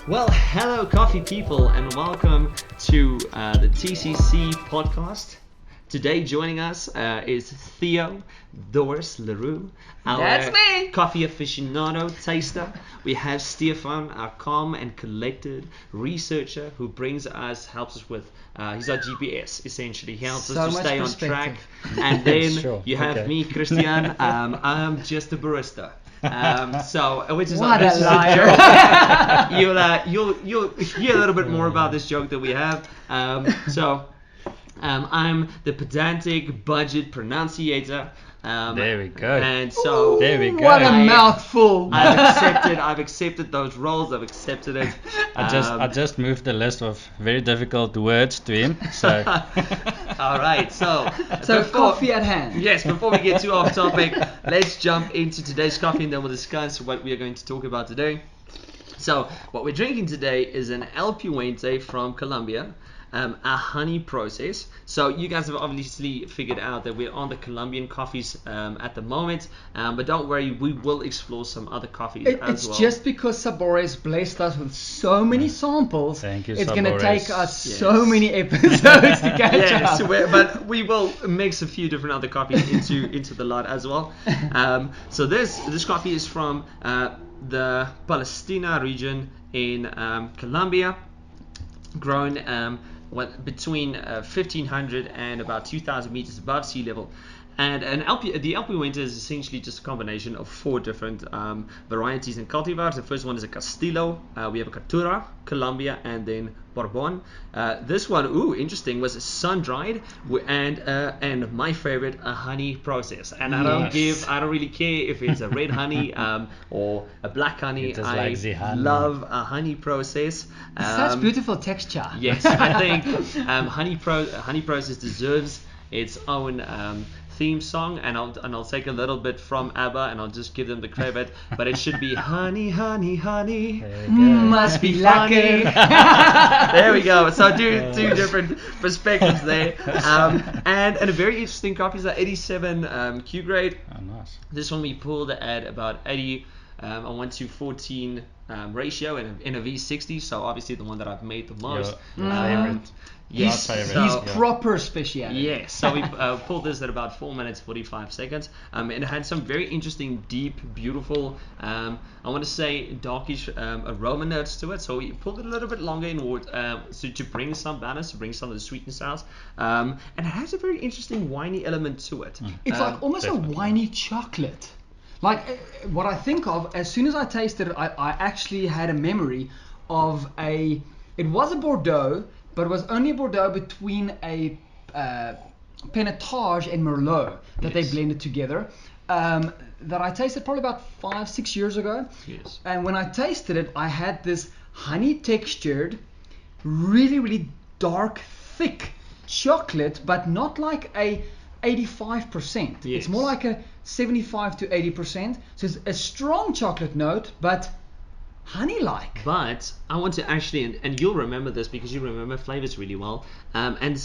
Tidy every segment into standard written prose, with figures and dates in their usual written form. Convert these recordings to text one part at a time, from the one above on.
Well, hello, coffee people, and welcome to the TCC podcast. Today, joining us is Theo Doris Leroux, our That's me. coffee aficionado taster. We have Stefan, our calm and collected researcher, who helps us with. He's our GPS, essentially. He helps us to stay on track. And then you have me, Christian. I'm just a barista. Which is what a liar. joke. You'll hear a little bit more about this joke that we have. I'm the pedantic budget pronunciator. There we go. And so there we go. What a mouthful. I've accepted those roles. I've accepted it. I just moved the list of very difficult words to him. So all right. So coffee at hand. Yes. Before we get too off topic, let's jump into today's coffee, and then we'll discuss what we are going to talk about today. So what we're drinking today is an El Puente from Colombia. A honey process. So you guys have obviously figured out that we're on the Colombian coffees at the moment, but don't worry, we will explore some other coffees as well. It's just because Sabores blessed us with so many samples. Thank you, it's going to Sabores. take us so many episodes to catch up. But we will mix a few different other coffees into the lot as well. So this coffee is from the Palestina region in Colombia, grown between 1,500 and about 2,000 meters above sea level. And the El Puente is essentially just a combination of four different varieties and cultivars. The first one is a Castillo, we have a Caturra, Colombia, and then Bourbon. This one, interesting, was sun-dried and my favorite, a honey process. And I don't really care if it's a red honey or a black honey. I love a honey process. Such beautiful texture. Yes, I think honey process deserves its own theme song, and I'll take a little bit from ABBA and I'll just give them the credit, but it should be honey, honey, honey. Must be lucky. There we go. So two different perspectives there. And a very interesting coffee is an 87 Q grade. Oh, nice. This one we pulled at about 80 a 1:14 ratio in a V60. So obviously the one that I've made the most. Your favorite. Yes, He's proper speciality. Yes, so we pulled this at about 4 minutes 45 seconds, and it had some very interesting, deep, beautiful, I want to say darkish aroma notes to it. So we pulled it a little bit longer in water, to bring some balance, to bring some of the sweetness out, and it has a very interesting winey element to it. It's like almost definitely. a winey chocolate. Like what I think of, as soon as I tasted it, I actually had a memory of it was a Bordeaux, but it was only a Bordeaux between a Pinotage and Merlot that they blended together. That I tasted probably about 5-6 years ago. Yes. And when I tasted it, I had this honey textured, really, really dark, thick chocolate, but not like a 85%. Yes. It's more like a 75 to 80%. So it's a strong chocolate note, but honey-like. But I want to actually, and you'll remember this because you remember flavors really well. And in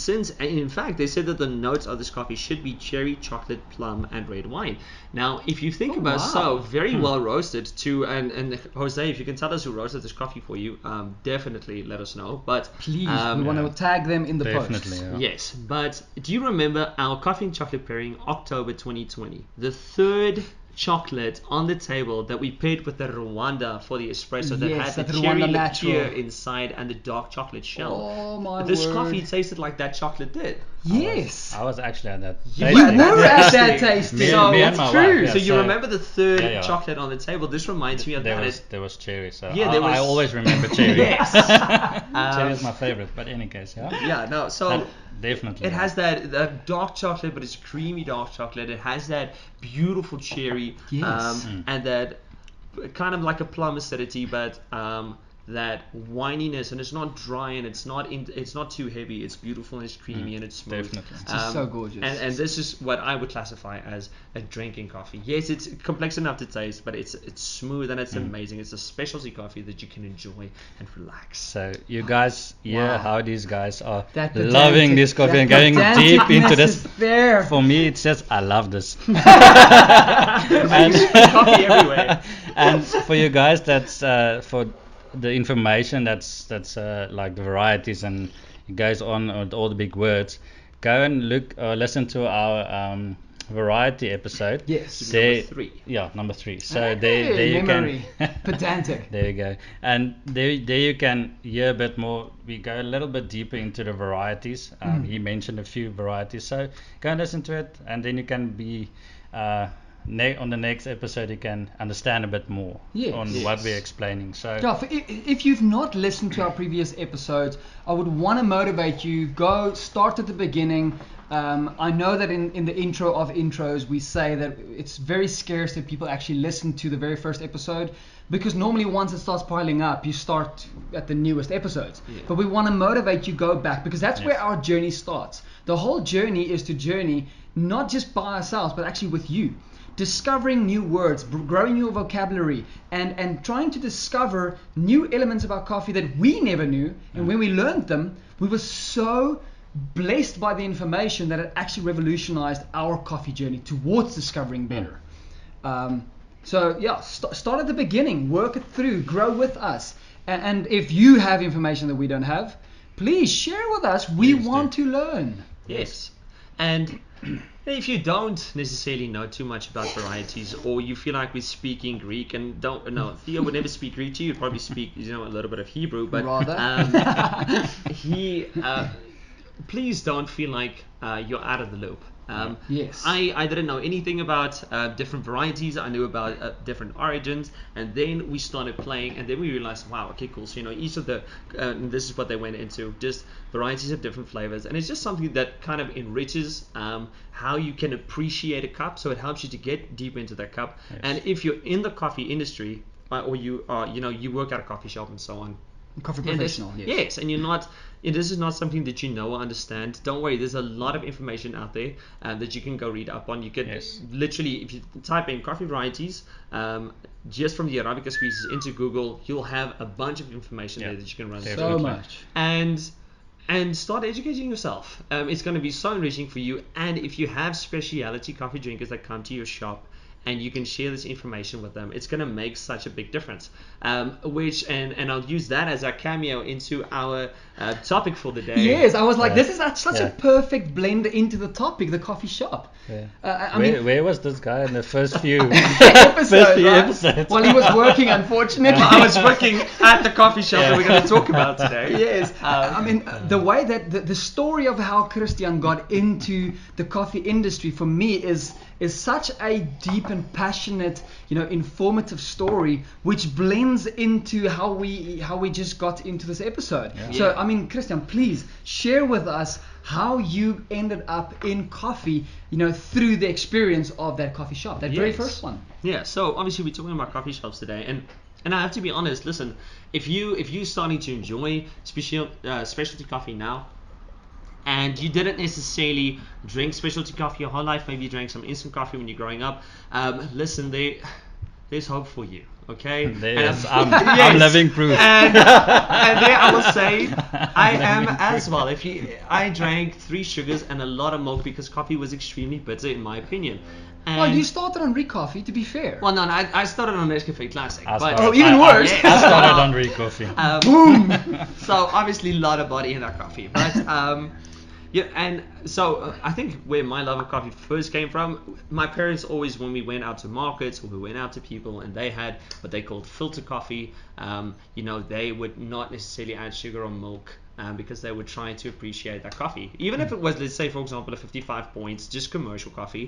fact, they said that the notes of this coffee should be cherry, chocolate, plum, and red wine. Now, if you think about very well roasted too, and Jose, if you can tell us who roasted this coffee for you, definitely let us know. But please, we want to tag them in the Definitely, post. yeah. Yes, but do you remember our coffee and chocolate pairing, October 2020? The third chocolate on the table that we paired with the Rwanda for the espresso that had the cherry liqueur inside and the dark chocolate shell. Oh my This word. coffee tasted like that chocolate did. Yes. I was actually at that. You tasting. were at that tasting. Me So and it's my true. wife, yeah, so you so- remember the third Yeah. chocolate on the table. This reminds me of that. There was cherry, so Yeah, I always remember cherry. Yes. Cherry is my favorite, but in any case, yeah. Yeah, no. So That definitely. it has that dark chocolate, but it's creamy dark chocolate. It has that beautiful cherry, Yes. and that kind of like a plum acidity, but that wininess, and it's not dry and it's not too heavy. It's beautiful and it's creamy and it's smooth. Definitely. It's just so gorgeous. And this is what I would classify as a drinking coffee. Yes, it's complex enough to taste, but it's smooth and it's amazing. It's a specialty coffee that you can enjoy and relax. So you guys, how these guys are That loving this coffee and going deep into this. is there. For me, it's just I love this. Coffee everywhere. And for you guys, that's for the information that's like the varieties, and it goes on with all the big words, go and look or listen to our variety episode. Yes. Number 3. Yeah, number 3. So Hey, there you memory. can Pedantic. there you go. And there you can hear a bit more. We go a little bit deeper into the varieties. He mentioned a few varieties, so go and listen to it, and then you can be on the next episode you can understand a bit more on what we're explaining. So Yeah, if you've not listened to our previous episodes, I would want to motivate you. Go start at the beginning. I know that in the intro of intros we say that it's very scarce that people actually listen to the very first episode, because normally once it starts piling up you start at the newest episodes. But we want to motivate you, go back, because that's where our journey starts. The whole journey is to journey not just by ourselves but actually with you, discovering new words, growing your vocabulary, and trying to discover new elements about coffee that we never knew. And when we learned them, we were so blessed by the information that it actually revolutionized our coffee journey towards discovering better. So yeah, start at the beginning, work it through, grow with us. And if you have information that we don't have, please share with us. We want to learn. Yes. And if you don't necessarily know too much about varieties, or you feel like we're speaking Greek and don't know, Theo would never speak Greek to you. He'd probably speak, a little bit of Hebrew, but Rather. please don't feel like you're out of the loop. Yes. I didn't know anything about different varieties. I knew about different origins, and then we started playing, and then we realized, wow, okay, cool. So each of the this is what they went into, just varieties of different flavors, and it's just something that kind of enriches how you can appreciate a cup. So it helps you to get deep into that cup. Yes. And if you're in the coffee industry, or you are, you work at a coffee shop and so on. Coffee professional, yes, and you're not. This is not something that you know or understand. Don't worry, there's a lot of information out there that you can go read up on. You can literally, if you type in coffee varieties, just from the Arabica species into Google, you'll have a bunch of information there that you can run through. So much. And start educating yourself. It's going to be so enriching for you. And if you have specialty coffee drinkers that come to your shop, and you can share this information with them, it's going to make such a big difference. And I'll use that as our cameo into our topic for the day. Yes, I was like, this is such a perfect blend into the topic, the coffee shop. Yeah. Where was this guy in the first few episodes? Well, he was working, unfortunately. I was working at the coffee shop that we're going to talk about today. Yes. The way that the story of how Christian got into the coffee industry for me is such a deep and passionate, informative story, which blends into how we just got into this episode. Yeah. So, Christian, please share with us how you ended up in coffee, through the experience of that coffee shop, that very first one. Yeah. So obviously we're talking about coffee shops today, and I have to be honest. Listen, if you're starting to enjoy specialty coffee now, and you didn't necessarily drink specialty coffee your whole life, maybe you drank some instant coffee when you're growing up, listen, there's hope for you, okay? I'm living proof. And there I will say, I am as well. I drank 3 sugars and a lot of milk because coffee was extremely bitter in my opinion. Well, you started on Recoffee, to be fair. Well, no, I started on Nescafe Classic. Even worse. I started on Recoffee. Boom! So obviously a lot of body in that coffee, but and so I think where my love of coffee first came from, my parents always, when we went out to markets or we went out to people and they had what they called filter coffee, they would not necessarily add sugar or milk. Because they were trying to appreciate that coffee, even if it was, let's say, for example, a 55 points, just commercial coffee.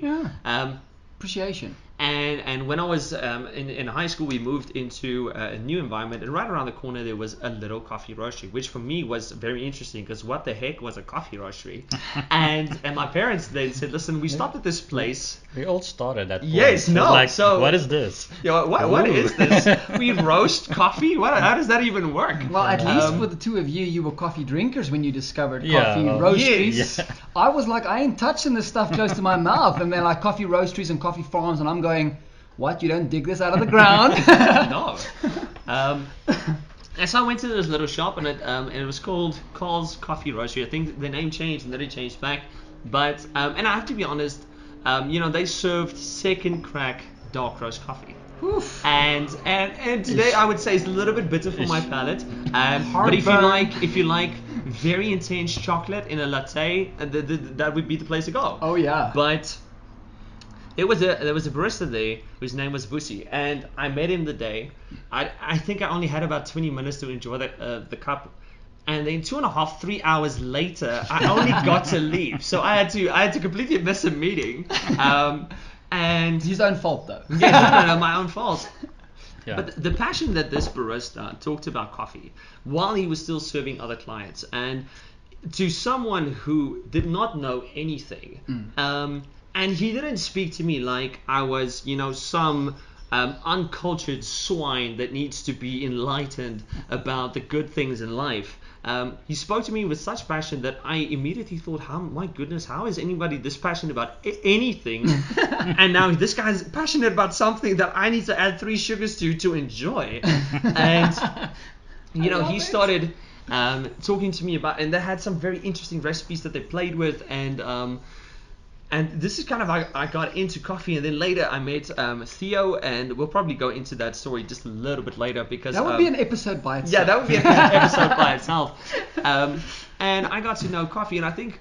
Appreciation. And when I was in high school, we moved into a new environment, and right around the corner there was a little coffee roastery, which for me was very interesting because what the heck was a coffee roastery? and my parents then said, listen, we stopped at this place. We all started at Yes, no. So what is this? What is this? We roast coffee? How does that even work? Well, at least for the two of you were coffee drinkers when you discovered coffee roasteries. Yes. I was like, I ain't touching this stuff close to my mouth, and they're like coffee roasteries and coffee farms, and I'm going, what? You don't dig this out of the ground? No. And so I went to this little shop, and it was called Carl's Coffee Roastery. I think the name changed and then it changed back. But and I have to be honest, they served second crack dark roast coffee. Oof. And today I would say it's a little bit bitter for my palate. But if you like very intense chocolate in a latte, that would be the place to go. Oh yeah. But there was a barista there whose name was Busi, and I met him the day. I think I only had about 20 minutes to enjoy the cup, and then 2.5, 3 hours later, I only got to leave. So I had to completely miss a meeting. And His own fault though. yeah, no, my own fault. Yeah. But the passion that this barista talked about coffee while he was still serving other clients, and to someone who did not know anything, and he didn't speak to me like I was, some uncultured swine that needs to be enlightened about the good things in life. He spoke to me with such passion that I immediately thought, my goodness, how is anybody this passionate about anything? And now this guy's passionate about something that I need to add 3 sugars to enjoy. And, he started talking to me about, and they had some very interesting recipes that they played with, and this is kind of how I got into coffee. And then later I met Theo, and we'll probably go into that story just a little bit later, because That would be an episode by itself. yeah, that would be an episode by itself. And I got to know coffee, and I think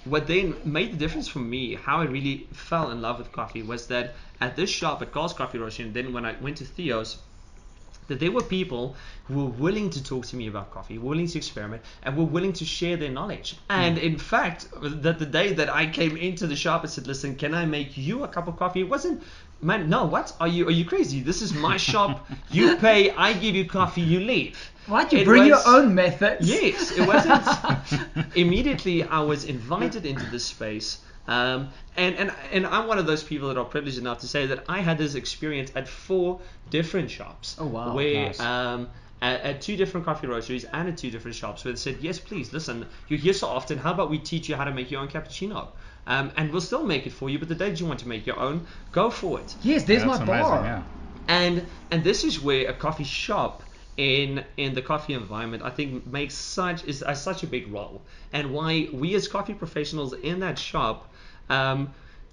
what then made the difference for me, how I really fell in love with coffee, was that at this shop at Carl's Coffee Roastery, and then when I went to Theo's, that there were people who were willing to talk to me about coffee, willing to experiment, and were willing to share their knowledge. And in fact, that the day that I came into the shop and said, listen, can I make you a cup of coffee? It wasn't, man, no, what? Are you crazy? This is my shop. You pay, I give you coffe, you leave. What? You bring your own methods? Yes, it wasn't. Immediately, I was invited into this space. And I'm one of those people that are privileged enough to say that I had this experience at 4 different shops. Oh wow! Where Nice. at 2 different coffee roasteries and at 2 different shops, where they said, yes, please, listen, you're here so often, how about we teach you how to make your own cappuccino? And we'll still make it for you, but the day that you want to make your own, go for it. Yes, there's my That's bar. amazing, yeah. And this is where a coffee shop in the coffee environment, I think, makes such a big role, and why we as coffee professionals in that shop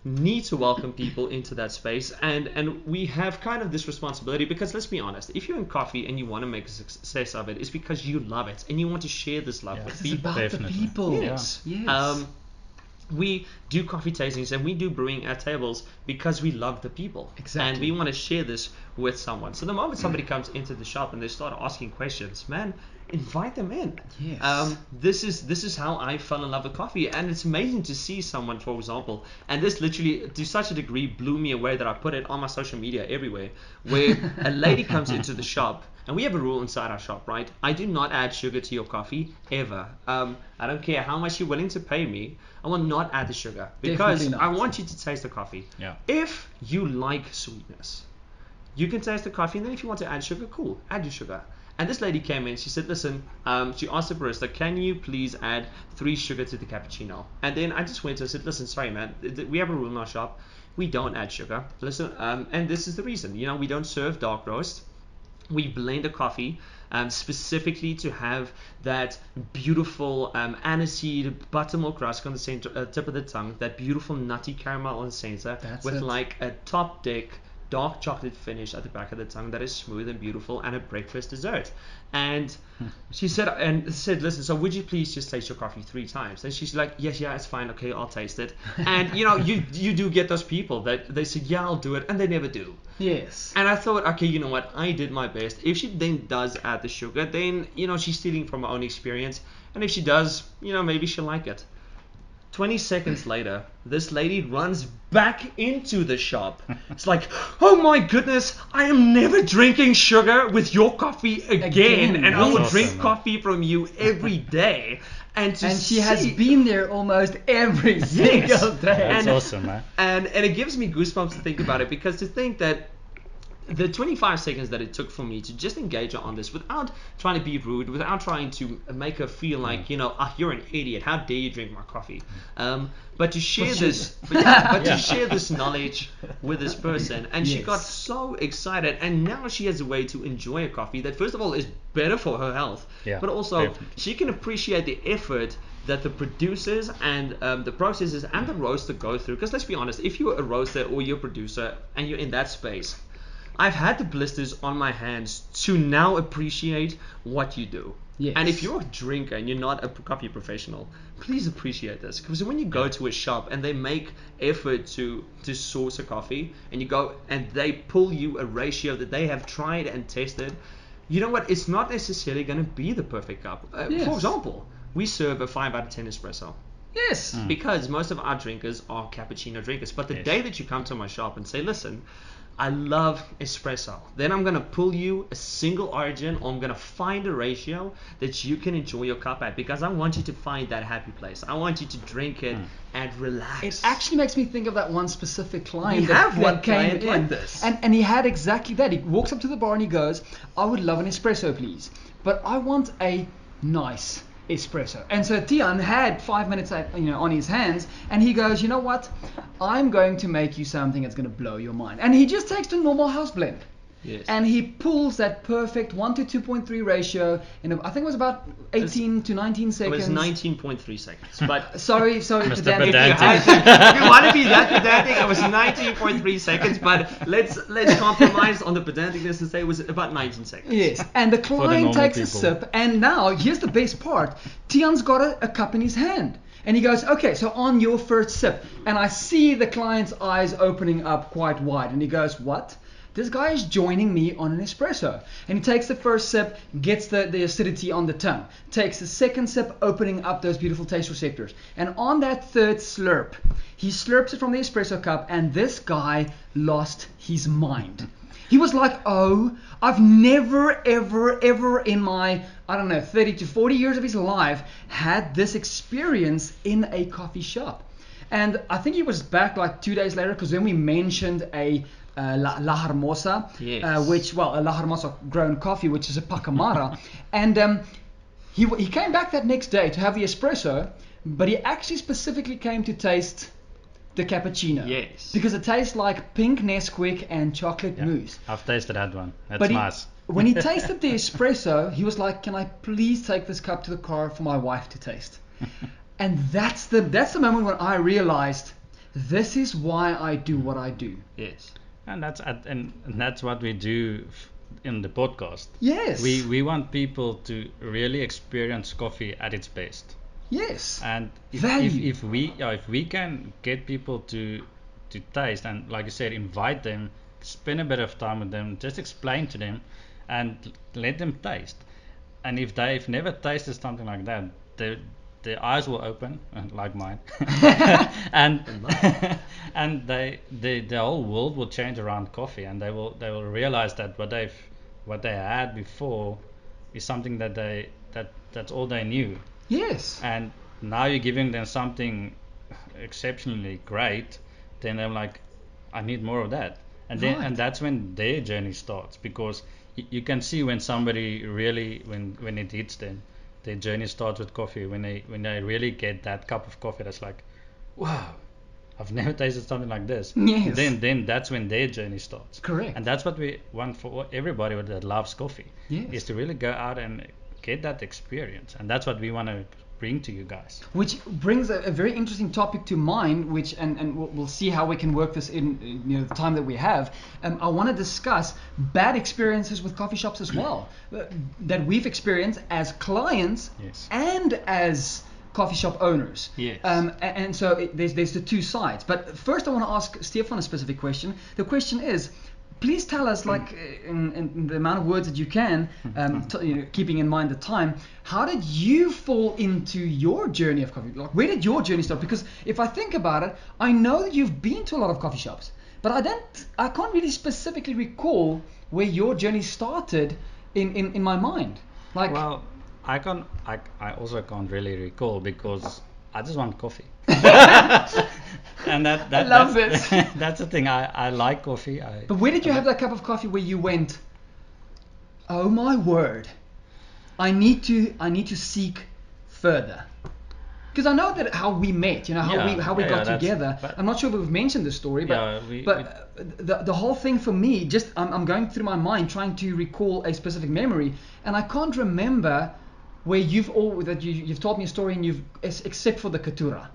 need to welcome people into that space, and we have kind of this responsibility, because let's be honest, if you're in coffee and you want to make a success of it, it's because you love it and you want to share this love with It's people. about Definitely. the people. Yes. Yes. We do coffee tastings and we do brewing at tables because we love the people. Exactly. And we want to share this with someone. So the moment somebody comes into the shop and they start asking questions, man, invite them in. Yes. This is how I fell in love with coffee, and it's amazing to see someone, for example, and this literally to such a degree blew me away that I put it on my social media everywhere, where a lady comes into the shop, and we have a rule inside our shop, right? I do not add sugar to your coffee ever. I don't care how much you're willing to pay me, I will not add the sugar, because Definitely not. I want you to taste the coffee. Yeah. If you like sweetness, you can taste the coffee, and then if you want to add sugar, cool, add your sugar. And this lady came in, she said, listen, she asked the barista, can you please add 3 sugar to the cappuccino? And then I just went to her and said, listen, sorry man, we have a rule in our shop, we don't add sugar. Listen, and this is the reason, we don't serve dark roast. We blend a coffee specifically to have that beautiful aniseed buttermilk rusk on the center, tip of the tongue, that beautiful nutty caramel on the center, That's with it. like a top deck dark chocolate finish at the back of the tongue that is smooth and beautiful, and a breakfast dessert. And she said, listen, so would you please just taste your coffee 3 times? And she's like, yes, yeah, it's fine, okay, I'll taste it. And you do get those people that they say, yeah, I'll do it, and they never do. Yes. And I thought, okay, you know what, I did my best. If she then does add the sugar, then she's stealing from her own experience, and if she does, maybe she'll like it. 20 seconds later, this lady runs back into the shop. It's like, oh my goodness, I am never drinking sugar with your coffee again, and I will That's drink awesome, coffee from you every day. And She has been there almost every single day. That's awesome, man. And it gives me goosebumps to think about it, because to think that the 25 seconds that it took for me to just engage her on this without trying to be rude, without trying to make her feel like, you're an idiot, how dare you drink my coffee, but to share to share this knowledge with this person, and she Yes. got so excited, and now she has a way to enjoy a coffee that first of all is better for her health, Yeah, but also definitely. she can appreciate the effort that the producers and the processors and the roaster go through. Because let's be honest, if you're a roaster or you're a producer and you're in that space, I've had the blisters on my hands to now appreciate what you do. Yes. And if you're a drinker and you're not a coffee professional, please appreciate this. Because when you go to a shop and they make effort to source a coffee, and you go and they pull you a ratio that they have tried and tested, you know what? It's not necessarily going to be the perfect cup. Yes. For example, we serve a 5 out of 10 espresso. Yes. Because most of our drinkers are cappuccino drinkers. But the Yes. day that you come to my shop and say, listen, I love espresso, then I'm going to pull you a single origin, or I'm going to find a ratio that you can enjoy your cup at, because I want you to find that happy place. I want you to drink it and relax. It actually makes me think of that one specific client. We that, have one that came client in, like this. and he had exactly that. He walks up to the bar and he goes, I would love an espresso, please, but I want a nice espresso. And so Tian had 5 minutes on his hands, and he goes, you know what, I'm going to make you something that's going to blow your mind. And he just takes the normal house blend. Yes. And he pulls that perfect 1 to 2.3 ratio in I think it was about 18 to 19 It seconds. was 19.3 seconds. But Sorry, Mr. pedantic. Pedantic. if you want to be that pedantic, it was 19.3 seconds. But let's compromise on the pedanticness and say it was about 19 seconds. Yes, and the client normal takes a people. sip, and now here's the best part. Tian's got a cup in his hand, and he goes, okay, so on your first sip, and I see the client's eyes opening up quite wide, and he goes, what? This guy is joining me on an espresso. And he takes the first sip, gets the acidity on the tongue, takes the second sip, opening up those beautiful taste receptors, and on that third slurp, he slurps it from the espresso cup, and this guy lost his mind. He was like, oh, I've never, ever, ever in my, 30 to 40 years of his life had this experience in a coffee shop. And I think he was back like 2 days later, because then we mentioned a La Hermosa, Yes. a La Hermosa grown coffee, which is a Pacamara. And he came back that next day to have the espresso, but he actually specifically came to taste the cappuccino. Yes. Because it tastes like pink Nesquik and chocolate mousse. I've tasted that one. That's But nice. when he tasted the espresso, he was like, can I please take this cup to the car for my wife to taste? And that's the moment when I realized, this is why I do what I do. Yes. And that's what we do in the podcast. Yes. We want people to really experience coffee at its best. Yes. And Value. if we can get people to taste, and like you said, invite them, spend a bit of time with them, just explain to them and let them taste. And if they've never tasted something like that, their eyes will open, like mine, and the whole world will change around coffee, and they will realize that what they had before is something that's all they knew. Yes. And now you're giving them something exceptionally great, then they're like, I need more of that. And then Right. and that's when their journey starts, because you can see when somebody really, when it hits them, their journey starts with coffee, when they really get that cup of coffee that's like, wow, I've never tasted something like this. Yes. Then that's when their journey starts. Correct. And that's what we want for everybody that loves coffee, Yes. is to really go out and get that experience. And that's what we want to bring to you guys. Which brings a very interesting topic to mind, which and we'll see how we can work this in the time that we have. I want to discuss bad experiences with coffee shops as well, that we've experienced as clients Yes. and as coffee shop owners. Yes. And so there's the two sides. But first I want to ask Stefan a specific question. The question is, please tell us, like in the amount of words that you can, keeping in mind the time, how did you fall into your journey of coffee? Like, where did your journey start? Because if I think about it, I know that you've been to a lot of coffee shops, but I can't really specifically recall where your journey started in my mind. Like, Well, I also can't really recall, because I just want coffee. And I love that's, it. that's the thing. I like coffee. But where did you have that cup of coffee where you went, oh my word, I need to seek further? Because I know that how we met, how we got together. I'm not sure if we've mentioned the story, but the whole thing for me, just I'm going through my mind trying to recall a specific memory, and I can't remember where you've told me a story, and except for the Katura.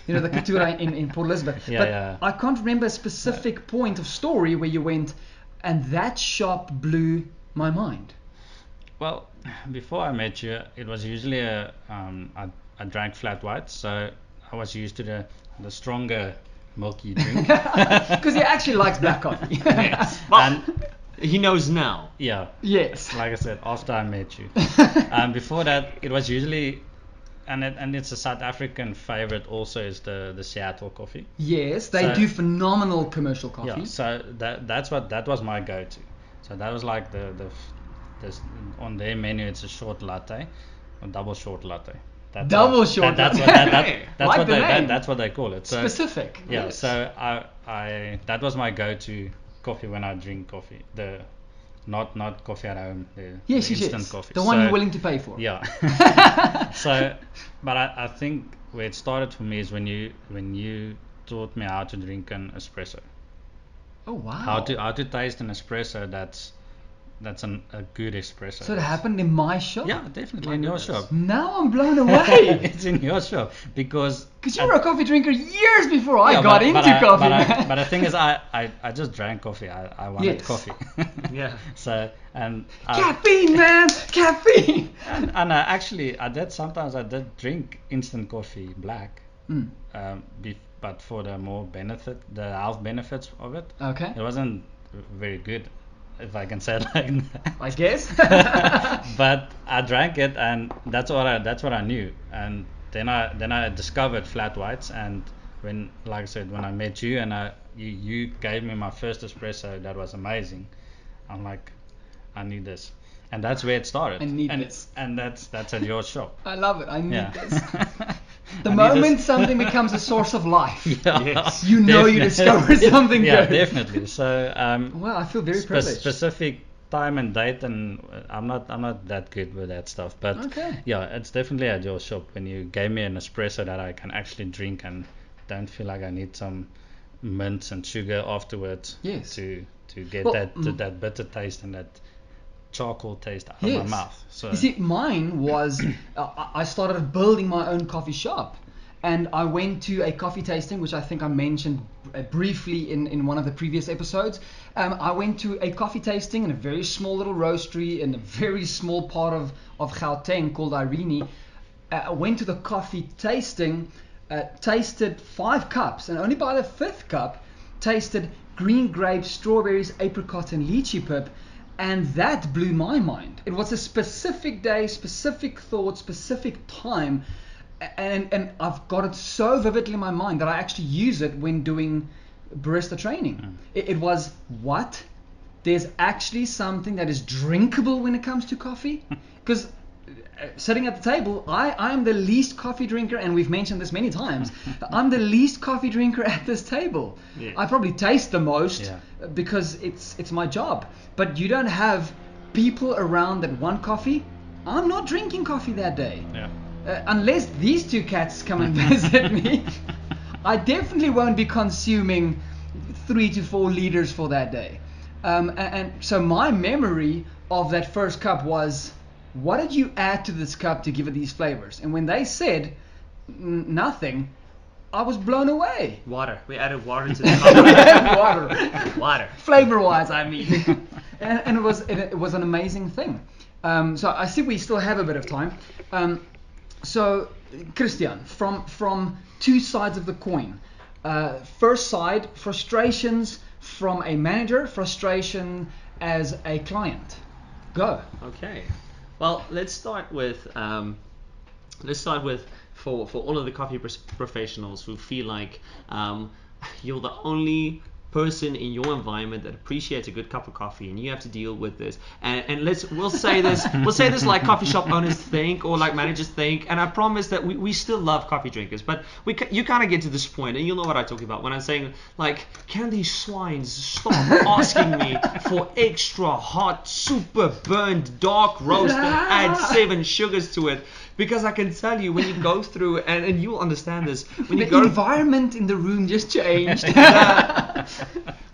The Katura in Port Elizabeth. I can't remember a specific point of story where you went, and that shop blew my mind. Well, before I met you, it was usually I drank flat whites, so I was used to the stronger milky drink. Because he actually likes black coffee. Yes. Well, And he knows now. yeah, Yes. like I said, after I met you. Before that, it was usually, and it's a South African favorite also, is the Seattle coffee. Yes, they So- do phenomenal commercial coffee. Yeah, so that was my go-to. So that was like this on their menu. It's a short latte, a double short latte. Double short That's latte. that's Like what the they name. that's what they call it. So, Specific. yeah. Yes. So I that was my go-to coffee when I drink coffee. The not coffee at home. The Yes, instant coffee. The one So- you're willing to pay for. Yeah. So, but I think where it started for me is when you taught me how to drink an espresso. Oh wow. How to taste an espresso that's a good espresso. So it happened in my shop. Yeah, definitely My in your goodness. shop. Now I'm blown away. It's in your shop because Because you were a coffee drinker years before I yeah, got but- into but I- coffee. But, man. but the thing is, I just drank coffee. I wanted Yes. coffee. Yeah. So and Caffeine, man, caffeine. and actually I did drink instant coffee black. Mm. But for the the health benefits of it, Okay. it wasn't very good, if I can say it like that. I guess. But I drank it, and that's what I knew. And then I discovered flat whites, and when, like I said, when I met you and you gave me my first espresso, that was amazing. I'm like, I need this, and that's where it started. I need and, this. and that's at your shop. I love it. I need Yeah. this. The I need moment this. something becomes a source of life, Yeah, Yes. you know you definitely. discovered something Yeah, good. definitely. So Well, I feel very privileged. specific time and date, and I'm not that good with that stuff, but Okay. yeah, it's definitely at your shop when you gave me an espresso that I can actually drink and don't feel like I need some mint and sugar afterwards. Yes. To get Well, that bitter taste and that charcoal taste out Yes. of my mouth. So You see, mine was I started building my own coffee shop, and I went to a coffee tasting, which I think I mentioned briefly in one of the previous episodes. I went to a coffee tasting in a very small little roastery in a very small part of Gauteng called Irene. I went to the coffee tasting, tasted 5 cups, and only by the 5th cup tasted green grapes, strawberries, apricot, and lychee pip. And that blew my mind. It was a specific day, specific thought, specific time, and I've got it so vividly in my mind that I actually use it when doing barista training. It was what? There's actually something that is drinkable when it comes to coffee? Because sitting at the table, I am the least coffee drinker, and we've mentioned this many times. I'm the least coffee drinker at this table. Yes. I probably taste the most Yeah. because it's my job. But you don't have people around that want coffee. I'm not drinking coffee that day. yeah. Unless these 2 cats come and visit me, I definitely won't be consuming 3 to 4 liters for that day. And so my memory of that first cup was, what did you add to this cup to give it these flavors? And when they said nothing, I was blown away. Water. We added water to the coffee. Water. Water. Flavor-wise, I mean. and it was an amazing thing. So I see we still have a bit of time. So Christian, from 2 sides of the coin. First side, frustrations from a manager, frustration as a client. Go. Okay. Well, let's start with for all of the coffee professionals who feel like you're the only person in your environment that appreciates a good cup of coffee, and you have to deal with this. And we'll say this like coffee shop owners think, or like managers think. And I promise that we still love coffee drinkers, but you kind of get to this point, and you'll know what I'm talking about when I'm saying, like, can these swines stop asking me for extra hot, super burned, dark roast and add 7 sugars to it? Because I can tell you, when you go through, and you'll understand this, when you The go environment in the room just changed.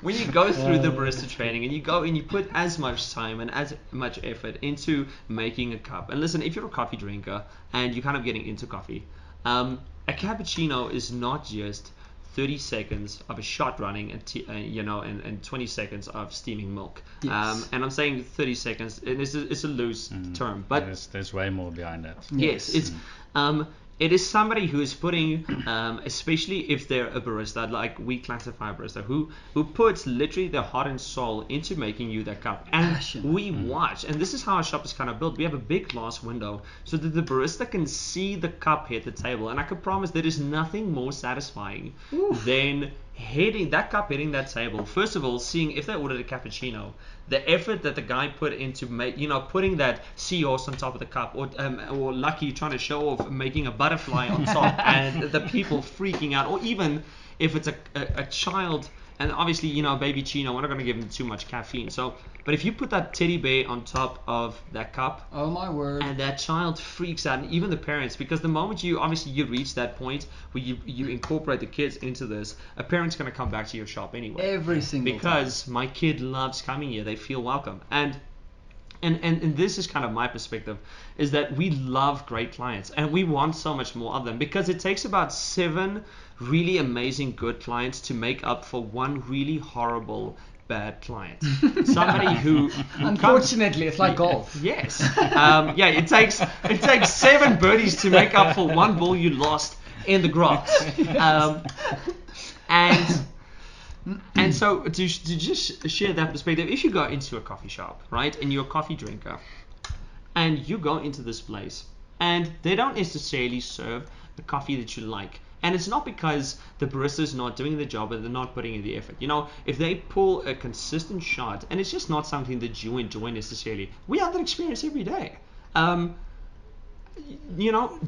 when you go through the barista training, and you go and you put as much time and as much effort into making a cup. And listen, if you're a coffee drinker and you're kind of getting into coffee, a cappuccino is not just 30 seconds of a shot running and 20 seconds of steaming milk. Yes. And I'm saying 30 seconds, and it's a loose term, but there's way more behind that. yes, it's it is somebody who is putting, especially if they're a barista, like we classify a barista, who puts literally their heart and soul into making you that cup. And Passion. we watch, and this is how our shop is kind of built. We have a big glass window so that the barista can see the cup hit the table. And I can promise there is nothing more satisfying than hitting that table. First of all, seeing if they ordered a cappuccino, the effort that the guy put into putting that seahorse on top of the cup, or Lucky trying to show off making a butterfly on top, and the people freaking out, or even if it's a child. And obviously, baby Chino, we're not going to give him too much caffeine. But if you put that teddy bear on top of that cup, oh my word, and that child freaks out, and even the parents, because the moment you reach that point where you incorporate the kids into this, a parent's going to come back to your shop anyway. Every single because time. My kid loves coming here. They feel welcome. And this is kind of my perspective, is that we love great clients and we want so much more of them, because it takes about 7 really amazing good clients to make up for one really horrible bad client. Somebody who unfortunately it's like golf. Yes. It takes 7 birdies to make up for one ball you lost in the grass. And so to just share that perspective, if you go into a coffee shop, right, and you're a coffee drinker, and you go into this place, and they don't necessarily serve the coffee that you like, and it's not because the barista is not doing the job and they're not putting in the effort. If they pull a consistent shot, and it's just not something that you enjoy necessarily, we have that experience every day.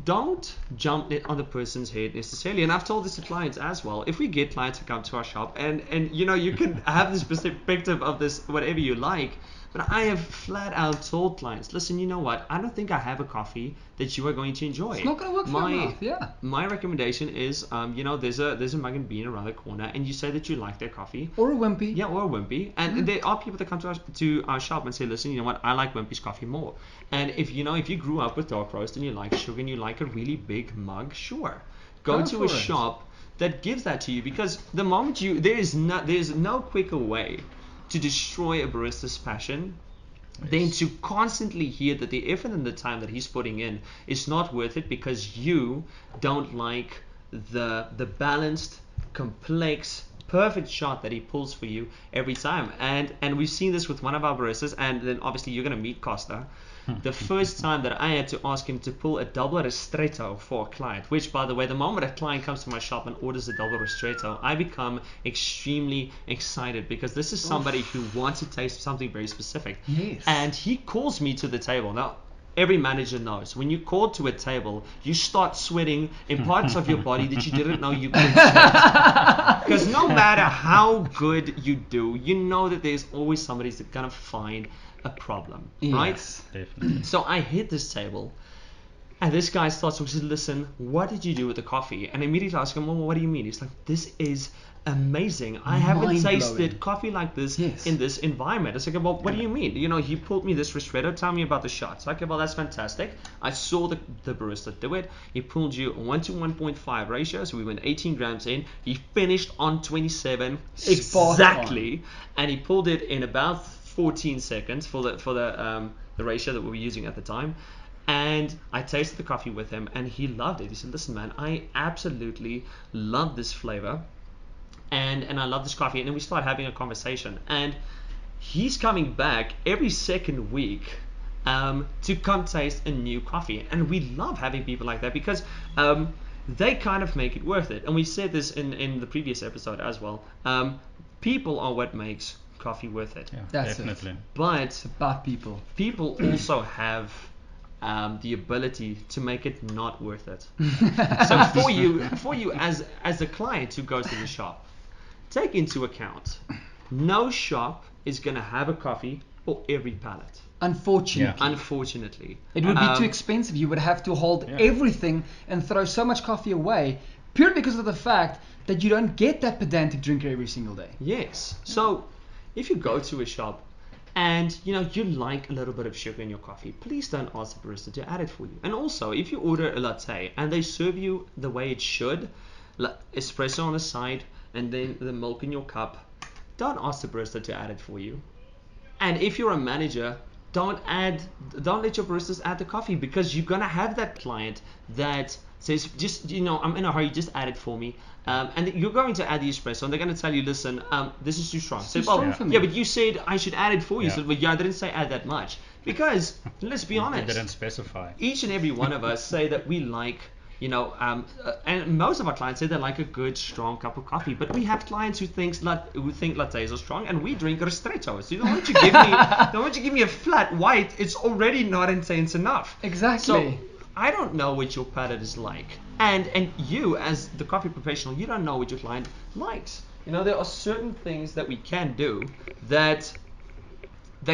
Don't jump on the person's head necessarily. And I've told this to clients as well. If we get clients to come to our shop, and you can have this perspective of this whatever you like, but I have flat out told clients, listen, you know what? I don't think I have a coffee that you are going to enjoy. It's not going to work for your mouth, yeah. My recommendation is, there's a Mug and Bean around the corner, and you say that you like their coffee. Or a Wimpy. Yeah, or a Wimpy. And there are people that come to our shop and say, listen, you know what? I like Wimpy's coffee more. And if you grew up with dark roast and you like sugar and you like a really big mug, sure. Go to a shop that gives that to you, because the moment there's no quicker way to destroy a barista's passion than to constantly hear that the effort and the time that he's putting in is not worth it because you don't like the balanced, complex, perfect shot that he pulls for you every time. And we've seen this with one of our baristas, and then obviously you're going to meet Costa. The first time that I had to ask him to pull a double ristretto for a client, which, by the way, the moment a client comes to my shop and orders a double ristretto, I become extremely excited, because this is somebody who wants to taste something very specific. Yes. And he calls me to the table. Now, every manager knows when you call to a table, you start sweating in parts of your body that you didn't know you could sweat. Because no matter how good you do, you know that there's always somebody that's going to find a problem, right? Yes, definitely. So I hit this table, and this guy starts to say, listen, what did you do with the coffee? And immediately I ask him, well, what do you mean? He's like, this is amazing. I haven't tasted coffee like this in this environment. I was like, well, what do you mean? He pulled me this ristretto. Tell me about the shots. Like, well, that's fantastic. I saw the barista do it. He pulled you a 1 to 1.5 ratio. So we went 18 grams in. He finished on 27 exactly, and he pulled it in about 14 seconds for the ratio that we were using at the time. And I tasted the coffee with him, and he loved it. He said, listen, man, I absolutely love this flavor, and I love this coffee. And then we start having a conversation, and he's coming back every second week to come taste a new coffee. And we love having people like that, because they kind of make it worth it. And we said this in the previous episode as well. People are what makes coffee worth it. Yeah, that's definitely. it. But It's about people. People also have the ability to make it not worth it. So for you as a client who goes to the shop, take into account, no shop is going to have a coffee for every pallet. Unfortunately. It would be too expensive. You would have to hold everything and throw so much coffee away, purely because of the fact that you don't get that pedantic drinker every single day. Yes. So if you go to a shop and you like a little bit of sugar in your coffee, please don't ask the barista to add it for you. And also, if you order a latte and they serve you the way it should, espresso on the side, and then the milk in your cup, don't ask the barista to add it for you. And if you're a manager, don't let your baristas add the coffee, because you're gonna have that client that says, just, I'm in a hurry, just add it for me. And you're going to add the espresso, and they're going to tell you, listen, this is too strong. It's too strong for me. Yeah, but you said I should add it for you. Yeah. So, well, yeah, I didn't say add that much. Because, let's be honest, You didn't specify. each and every one of us say that we like, and most of our clients say they like a good, strong cup of coffee. But we have clients who think lattes are strong, and we drink ristretto. So don't want you give me a flat white. It's already not intense enough. Exactly. So I don't know what your palate is like, and you as the coffee professional, you don't know what your client likes. There are certain things that we can do that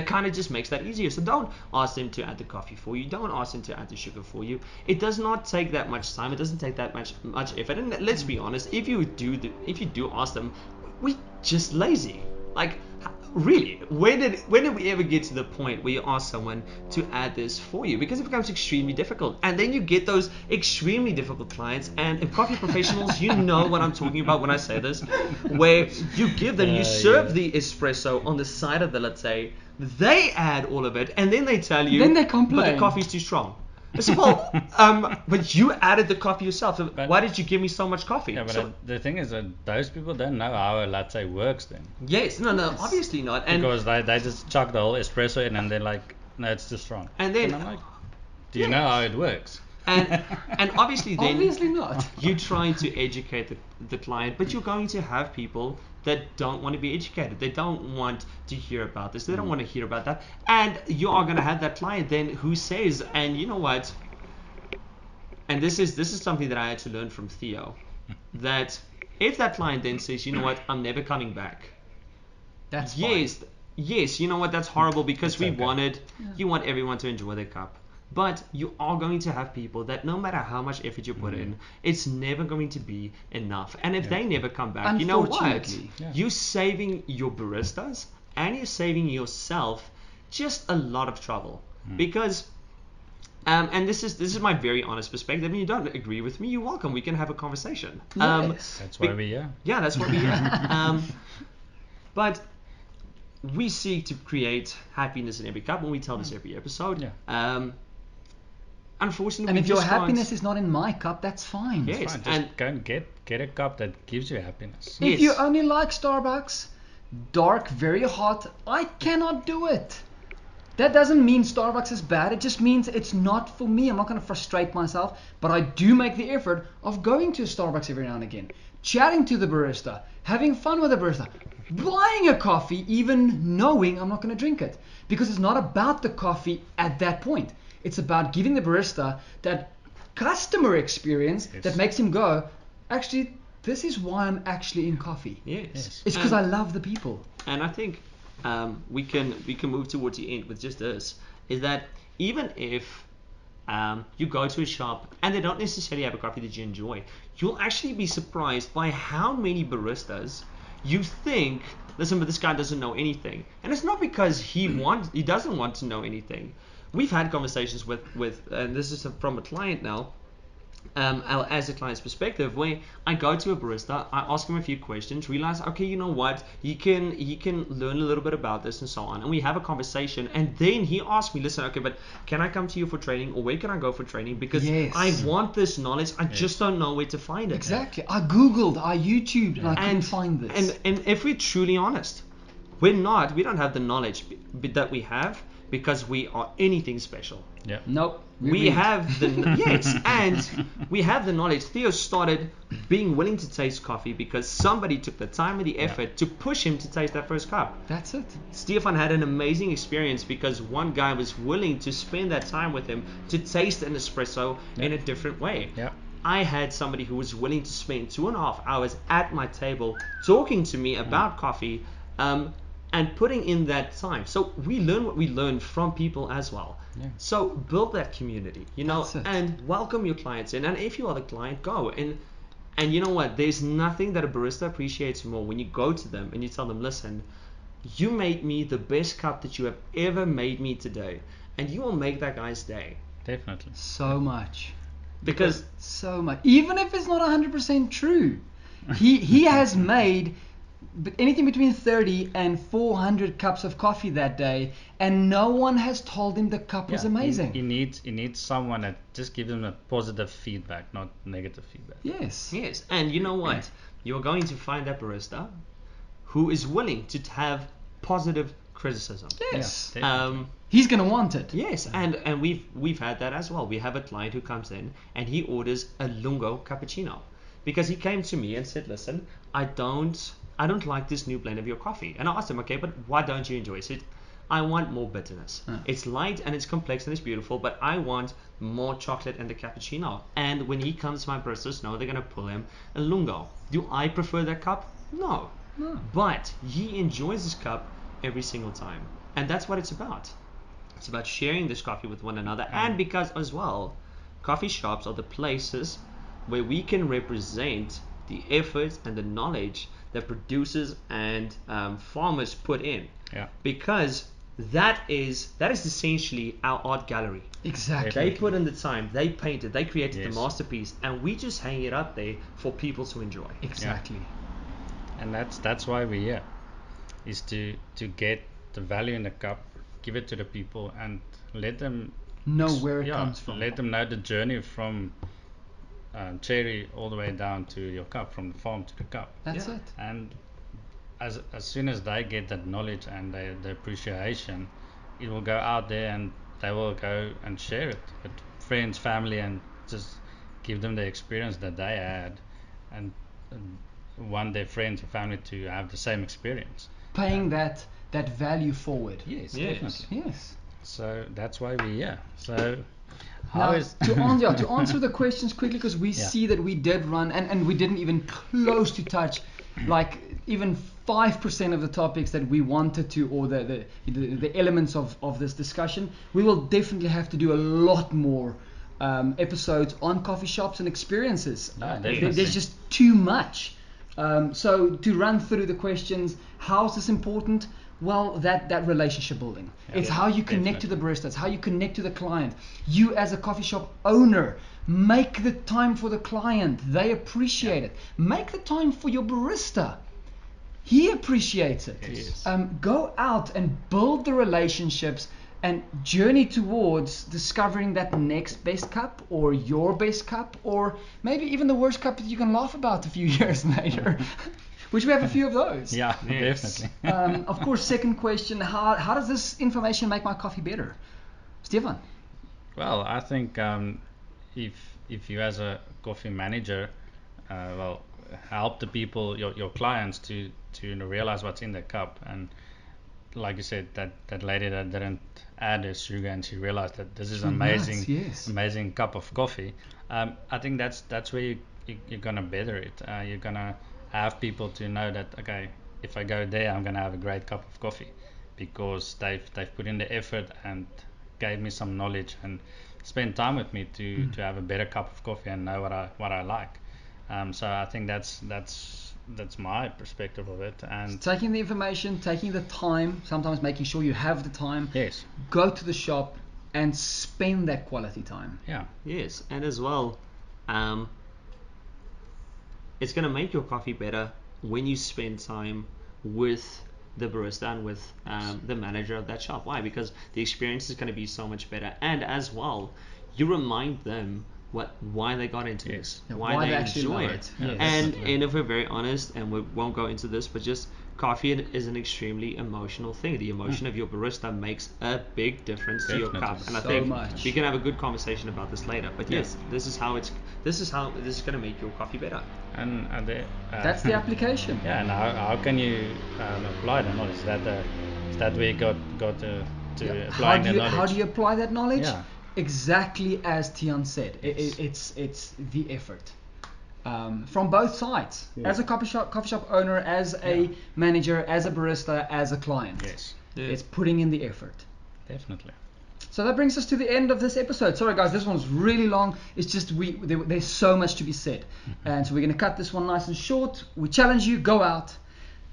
kind of just makes that easier. So don't ask them to add the coffee for you. Don't ask them to add the sugar for you. It does not take that much time. It doesn't take that much effort. And let's be honest, if you do ask them, we're just lazy. Like, really, when did we ever get to the point where you ask someone to add this for you? Because it becomes extremely difficult, and then you get those extremely difficult clients. And if coffee professionals, you know what I'm talking about when I say this, where you give them, you serve the espresso on the side of the latte, they add all of it, and then they tell you, then they complain, but the coffee's too strong. So, but you added the coffee yourself. So why did you give me so much coffee? Yeah, but the thing is that those people don't know how a latte works then. Yes, no, obviously not. And because they just chuck the whole espresso in and they're like, no, it's too strong. And then I'm like, do you know how it works? And obviously then obviously not. You're trying to educate the client, but you're going to have people that don't want to be educated. They don't want to hear about this. They don't want to hear about that. And you are going to have that client then who says, and you know what? And this is something that I had to learn from Theo, that if that client then says, you know what, I'm never coming back. That's yes, fine. Yes, you know what, that's horrible, because you want everyone to enjoy their cup. But you are going to have people that no matter how much effort you put in, it's never going to be enough. And if they never come back, you know what? You're saving your baristas and you're saving yourself just a lot of trouble. Because, and this is my very honest perspective, and you don't agree with me, you're welcome. We can have a conversation. Yes. That's why we're here. Yeah, that's what we're here. But we seek to create happiness in every cup, and we tell this every episode. Yeah. Unfortunately, and if your happiness is not in my cup, that's fine. Yes, Fine. Just go and get a cup that gives you happiness. If you only like Starbucks, dark, very hot, I cannot do it. That doesn't mean Starbucks is bad. It just means it's not for me. I'm not going to frustrate myself, but I do make the effort of going to Starbucks every now and again, chatting to the barista, having fun with the barista, buying a coffee, even knowing I'm not going to drink it, because it's not about the coffee at that point. It's about giving the barista that customer experience that makes him go, actually, this is why I'm actually in coffee. Yes. It's because I love the people. And I think we can move towards the end with just this, is that even if you go to a shop and they don't necessarily have a coffee that you enjoy, you'll actually be surprised by how many baristas you think, listen, but this guy doesn't know anything. And it's not because he doesn't want to know anything. We've had conversations with and this is from a client now, as a client's perspective, where I go to a barista, I ask him a few questions, realize, okay, you know what, he can learn a little bit about this and so on, and we have a conversation, and then he asks me, listen, okay, but can I come to you for training, or where can I go for training, because I want this knowledge, I just don't know where to find it. Exactly. I googled, I YouTubed, and I couldn't find this. And if we're truly honest, we don't have the knowledge that we have because we are anything special. Yeah. Nope. We have the and we have the knowledge. Theo started being willing to taste coffee because somebody took the time and the effort to push him to taste that first cup. That's it. Stefan had an amazing experience because one guy was willing to spend that time with him to taste an espresso in a different way. Yeah. I had somebody who was willing to spend 2.5 hours at my table talking to me about coffee, and putting in that time. So we learn what we learn from people as well. Yeah. So build that community, and welcome your clients in. And if you are the client, go. And you know what? There's nothing that a barista appreciates more when you go to them and you tell them, listen, you made me the best cup that you have ever made me today. And you will make that guy's day. Definitely. So much. Because so much, even if it's not 100% true, he has made anything between 30 and 400 cups of coffee that day, and no one has told him the cup was amazing. He needs someone that just gives him a positive feedback, not negative feedback. Yes. and you know what? You're going to find that barista who is willing to have positive criticism. Yes. Yeah, He's gonna want it. Yes, and we've had that as well. We have a client who comes in and he orders a lungo cappuccino because he came to me and said, "Listen, I don't like this new blend of your coffee." And I asked him, "Okay, but why don't you enjoy it?" He said, "I want more bitterness. It's light and it's complex and it's beautiful, but I want more chocolate in the cappuccino." And when he comes, my baristas know they're gonna pull him a lungo. Do I prefer that cup? No. But he enjoys his cup every single time, and that's what it's about. It's about sharing this coffee with one another, and because as well, coffee shops are the places where we can represent the effort and the knowledge that producers and farmers put in. Yeah. Because that is essentially our art gallery. Exactly. They put in the time, they painted, they created Yes. the masterpiece, and we just hang it up there for people to enjoy. Exactly. And that's why we're here, is to get the value in the cup, give it to the people, and let them Know where it comes from. let them know the journey from cherry all the way down to your cup, from the farm to the cup. That's Yeah. it. And as soon as they get that knowledge and the appreciation, it will go out there and they will go and share it with friends, family, and just give them the experience that they had, and want their friends and family to have the same experience. Paying that value forward. Yes, Yes. definitely. Yes. So that's why we're here. So Now, how is to answer the questions quickly, because we Yeah. see that we did run and we didn't even close to touch like even 5% of the topics that we wanted to, or the elements of this discussion. We will definitely have to do a lot more episodes on coffee shops and experiences. Definitely. There's just too much. So to run through the questions, how is this important? Well, that relationship building. It's how you connect to the barista. It's how you connect to the client. You as a coffee shop owner, make the time for the client. They appreciate it. Make the time for your barista. He appreciates it. Yes. Go out and build the relationships and journey towards discovering that next best cup, or your best cup, or maybe even the worst cup that you can laugh about a few years later, which we have a few of those. Yeah, Yes. definitely. Of course, second question, how does this information make my coffee better? Stefan? Well, I think if you as a coffee manager, help the people, your clients to realize what's in their cup, and like you said, that lady that didn't add the sugar and she realized that this is amazing, Nuts, yes. amazing cup of coffee. I think that's where you're gonna better it. You're gonna have people to know that, okay, if I go there, I'm gonna have a great cup of coffee, because they've put in the effort and gave me some knowledge and spent time with me to have a better cup of coffee and know what I like. So I think that's my perspective of it. And Taking the information, taking the time, sometimes making sure you have the time. yes, Go to the shop and spend that quality time. yeah, Yes, and as well, it's going to make your coffee better when you spend time with the barista and with the manager of that shop. Why? Because the experience is going to be so much better, and as well, you remind them why they got into this, Yeah, why why they they actually enjoy love it. it. Yes. And if we're very honest, and we won't go into this, but just coffee is an extremely emotional thing. The emotion of your barista makes a big difference to your cup, Definitely. and I So think much. we can have a good conversation about this later. But yes, this is how this is going to make your coffee better. and That's the application. Yeah, and how can you apply the knowledge? Is that where you got to applying the knowledge? How do you apply that knowledge? Yeah. Exactly as Tian said. Yes. It's the effort. From both sides. Yes. As a coffee shop owner, as a manager, as a barista, as a client. Yes, It's putting in the effort. definitely. So that brings us to the end of this episode. Sorry guys, this one's really long. It's just there's so much to be said. And so we're going to cut this one nice and short. We challenge you, go out,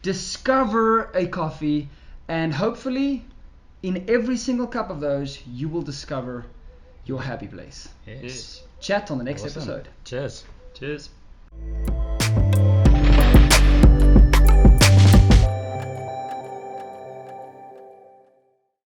discover a coffee, and hopefully in every single cup of those, you will discover your happy place. Yes. Yes. Chat on the next Awesome. episode. Cheers. Cheers.